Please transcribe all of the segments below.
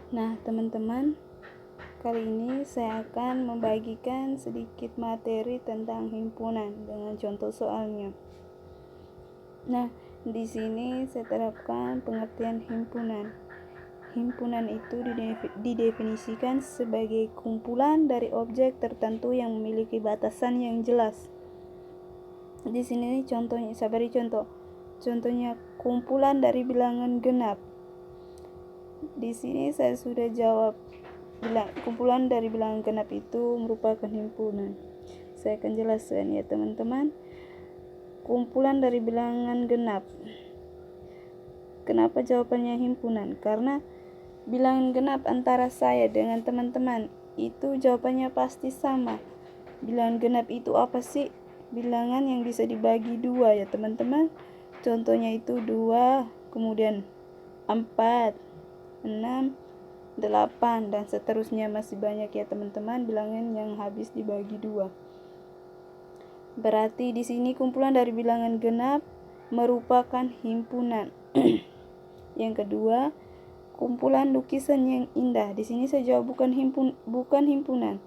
Nah, teman-teman, kali ini saya akan membagikan sedikit materi tentang himpunan dengan contoh soalnya. Nah, di sini saya terapkan pengertian himpunan. Himpunan itu didefinisikan sebagai kumpulan dari objek tertentu yang memiliki batasan yang jelas. Di sini contohnya, saya beri contoh. Contohnya kumpulan dari bilangan genap. Di sini saya sudah jawab, kumpulan dari bilangan genap itu merupakan himpunan. Saya akan jelaskan ya teman-teman. Kumpulan dari bilangan genap. Kenapa jawabannya himpunan? Karena bilangan genap antara saya dengan teman-teman itu jawabannya pasti sama. Bilangan genap itu apa sih? Bilangan yang bisa dibagi dua ya teman-teman. Contohnya itu 2, kemudian 4, 6, 8, dan seterusnya. Masih banyak ya teman-teman bilangan yang habis dibagi dua. Berarti di sini kumpulan dari bilangan genap merupakan himpunan. Yang kedua, kumpulan lukisan yang indah. Di sini saya jawab bukan himpunan.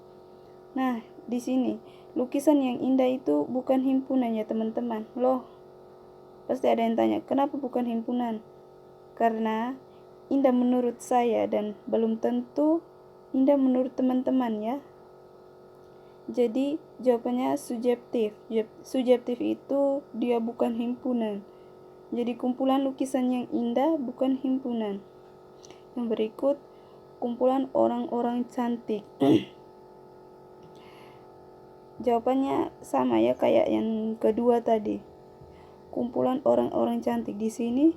Nah, di sini lukisan yang indah itu bukan himpunan ya teman-teman. Loh, pasti ada yang tanya, kenapa bukan himpunan? Karena indah menurut saya dan belum tentu indah menurut teman-teman ya. Jadi jawabannya subjektif. Subjektif itu dia bukan himpunan. Jadi kumpulan lukisan yang indah bukan himpunan. Yang berikut, kumpulan orang-orang cantik. Jawabannya sama ya kayak yang kedua tadi. Kumpulan orang-orang cantik. Di sini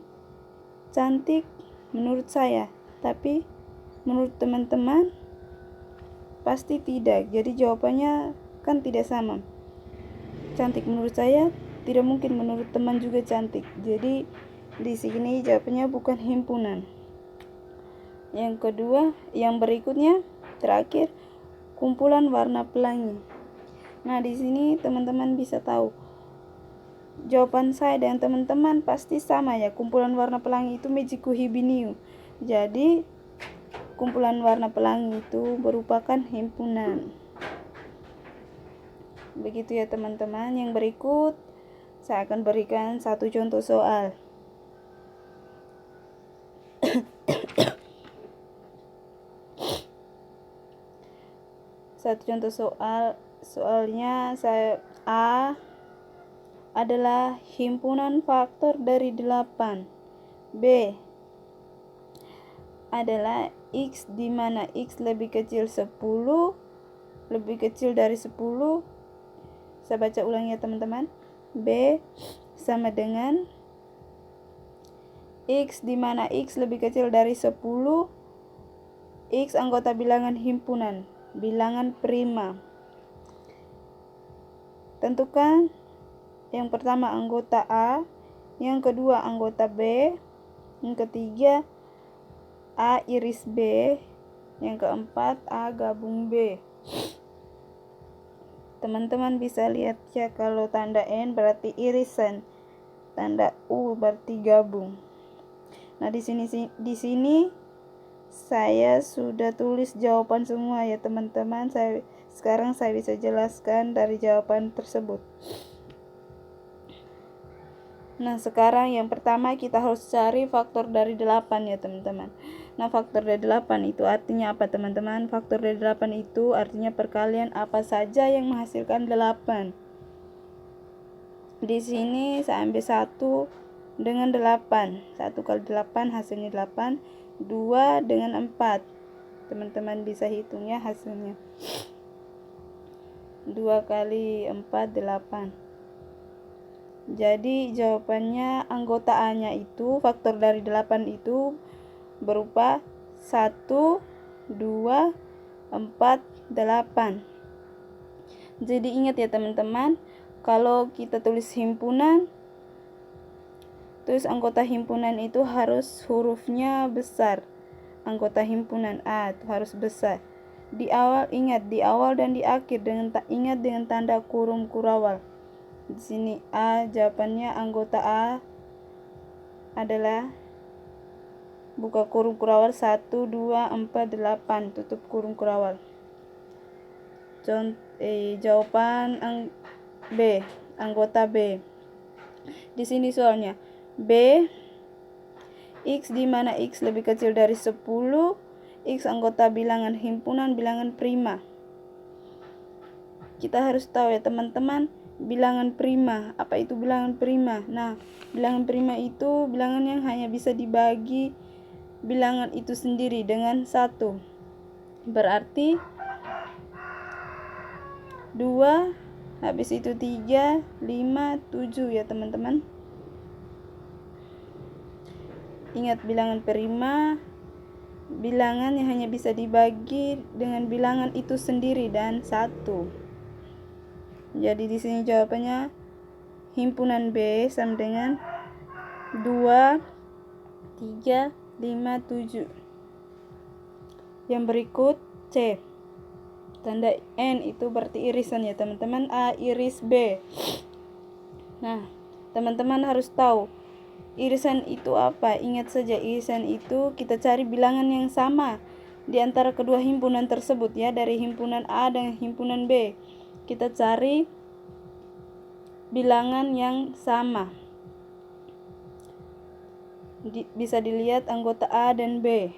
cantik menurut saya, tapi menurut teman-teman pasti tidak. Jadi jawabannya kan tidak sama. Cantik menurut saya tidak mungkin menurut teman juga cantik. Jadi di sini jawabannya bukan himpunan. Yang kedua, yang berikutnya terakhir, kumpulan warna pelangi. Nah, di sini teman-teman bisa tahu jawaban saya dan teman-teman pasti sama ya. Kumpulan warna pelangi itu Magiku Hibiniu. Jadi kumpulan warna pelangi itu merupakan himpunan. Begitu ya teman-teman. Yang berikut saya akan berikan satu contoh soal. Satu contoh soal. Soalnya A adalah himpunan faktor dari 8. B adalah X di mana X lebih kecil 10, lebih kecil dari 10. Saya baca ulang ya teman-teman. B sama dengan X di mana X lebih kecil dari 10. X anggota bilangan himpunan, bilangan prima. Tentukan yang pertama anggota A, yang kedua anggota B, yang ketiga A iris B, yang keempat A gabung B. Teman-teman bisa lihat ya, kalau tanda N berarti irisan, tanda U berarti gabung. Nah, di sini saya sudah tulis jawaban semua ya teman-teman. Sekarang saya bisa jelaskan dari jawaban tersebut. Nah, sekarang yang pertama kita harus cari faktor dari 8 ya teman-teman. Nah, faktor dari 8 itu artinya apa teman-teman? Faktor dari 8 itu artinya perkalian apa saja yang menghasilkan 8. Di sini saya ambil 1 dengan 8. 1 kali 8 hasilnya 8. 2 dengan 4. Teman-teman bisa hitung ya hasilnya. 2 kali 4, 8. Jadi jawabannya anggota A-nya itu, faktor dari 8 itu berupa 1, 2, 4, 8. Jadi ingat ya teman-teman, kalau kita tulis himpunan, terus anggota himpunan itu harus hurufnya besar. Anggota himpunan A itu harus besar. Di awal ingat, di awal dan di akhir ingat dengan tanda kurung kurawal. Di sini A, jawabannya anggota A adalah buka kurung kurawal, 1, 2, 4, 8, tutup kurung kurawal. Jawaban B, anggota B. Di sini soalnya B, X di mana X lebih kecil dari 10, X anggota bilangan himpunan bilangan prima. Kita harus tahu ya teman-teman, bilangan prima. Apa itu bilangan prima? Nah, bilangan prima itu bilangan yang hanya bisa dibagi bilangan itu sendiri dengan 1. Berarti 2, habis itu 3, 5, 7 ya teman-teman. Ingat, bilangan prima bilangan yang hanya bisa dibagi dengan bilangan itu sendiri dan 1. Jadi di sini jawabannya himpunan B sama dengan 2, 3, 5, 7. Yang berikut C. Tanda N itu berarti irisan ya teman-teman. A iris B. Nah, teman-teman harus tahu irisan itu apa. Ingat saja, irisan itu kita cari bilangan yang sama di antara kedua himpunan tersebut ya. Dari himpunan A dan himpunan B, kita cari bilangan yang sama. Bisa dilihat anggota A dan B.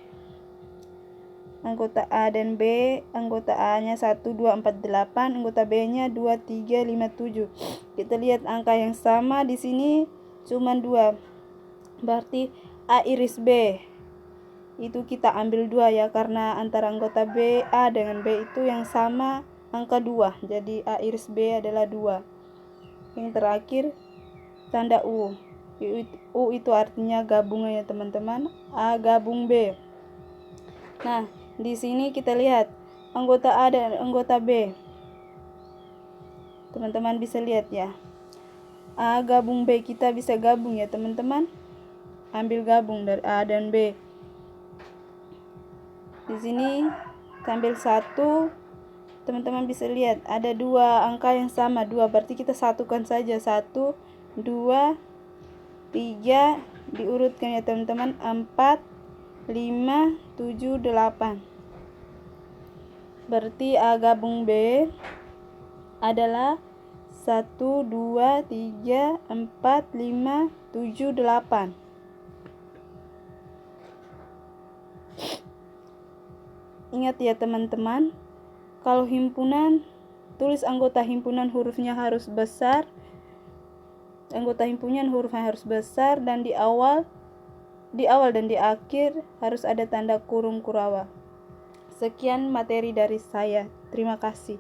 Anggota A dan B, anggota A-nya 1, 2, 4, 8, anggota B-nya 2, 3, 5, 7. Kita lihat angka yang sama di sini cuma 2. Berarti A iris B itu kita ambil 2 ya, karena antara anggota B, A dengan B itu yang sama angka 2. Jadi A iris B adalah 2. Yang terakhir tanda U. U itu artinya gabungan ya teman-teman. A gabung B. Nah, di sini kita lihat anggota A dan anggota B. Teman-teman bisa lihat ya. A gabung B, kita bisa gabung ya teman-teman. Ambil gabung dari A dan B. Di sini ambil 1. Teman-teman bisa lihat ada 2 angka yang sama, 2. Berarti kita satukan saja. 1, 2, 3, diurutkan ya teman-teman. 4, 5, 7, 8. Berarti A gabung B adalah 1, 2, 3, 4, 5, 7, 8. Ingat ya teman-teman, kalau himpunan, tulis anggota himpunan hurufnya harus besar. Anggota himpunan hurufnya harus besar, dan di awal dan di akhir harus ada tanda kurung kurawal. Sekian materi dari saya. Terima kasih.